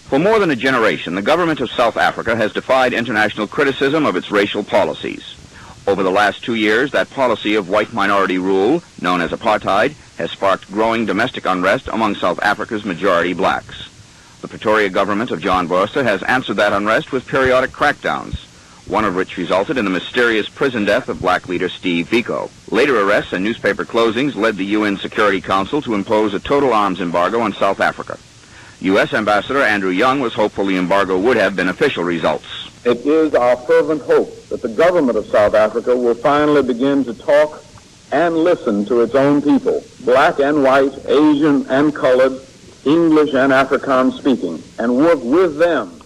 For more than a generation, the government of South Africa has defied international criticism of its racial policies. Over the last 2 years, that policy of white minority rule, known as apartheid, has sparked growing domestic unrest among South Africa's majority blacks. The Pretoria government of John Vorster has answered that unrest with periodic crackdowns, one of which resulted in the mysterious prison death of black leader Steve Biko. Later arrests and newspaper closings led the UN Security Council to impose a total arms embargo on South Africa. U.S. Ambassador Andrew Young was hopeful the embargo would have beneficial results. It is our fervent hope that the government of South Africa will finally begin to talk and listen to its own people, black and white, Asian and colored, English and Afrikaans speaking, and work with them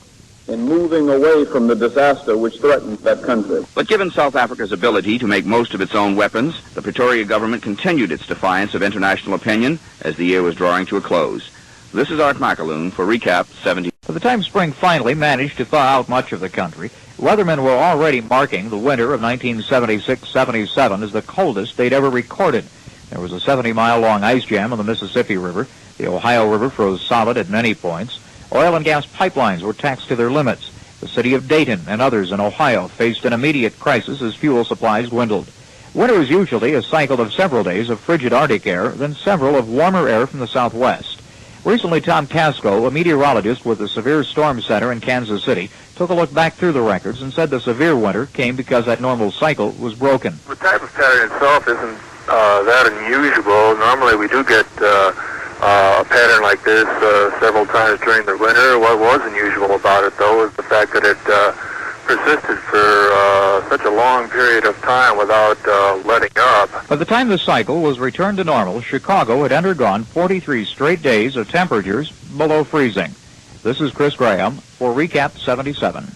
in moving away from the disaster which threatens that country. But given South Africa's ability to make most of its own weapons, the Pretoria government continued its defiance of international opinion as the year was drawing to a close. This is Art MacAloon for Recap 70. By the time spring finally managed to thaw out much of the country, weathermen were already marking the winter of 1976-77 as the coldest they'd ever recorded. There was a 70-mile-long ice jam on the Mississippi River. The Ohio River froze solid at many points. Oil and gas pipelines were taxed to their limits. The city of Dayton and others in Ohio faced an immediate crisis as fuel supplies dwindled. Winter is usually a cycle of several days of frigid Arctic air, then several of warmer air from the southwest. Recently, Tom Casco, a meteorologist with the Severe Storm Center in Kansas City, took a look back through the records and said the severe winter came because that normal cycle was broken. The type of pattern itself isn't that unusual. Normally we do get a pattern like this several times during the winter. What was unusual about it, though, is the fact that it persisted for such a long period of time without letting up. By the time the cycle was returned to normal, Chicago had undergone 43 straight days of temperatures below freezing. This is Chris Graham for Recap 77.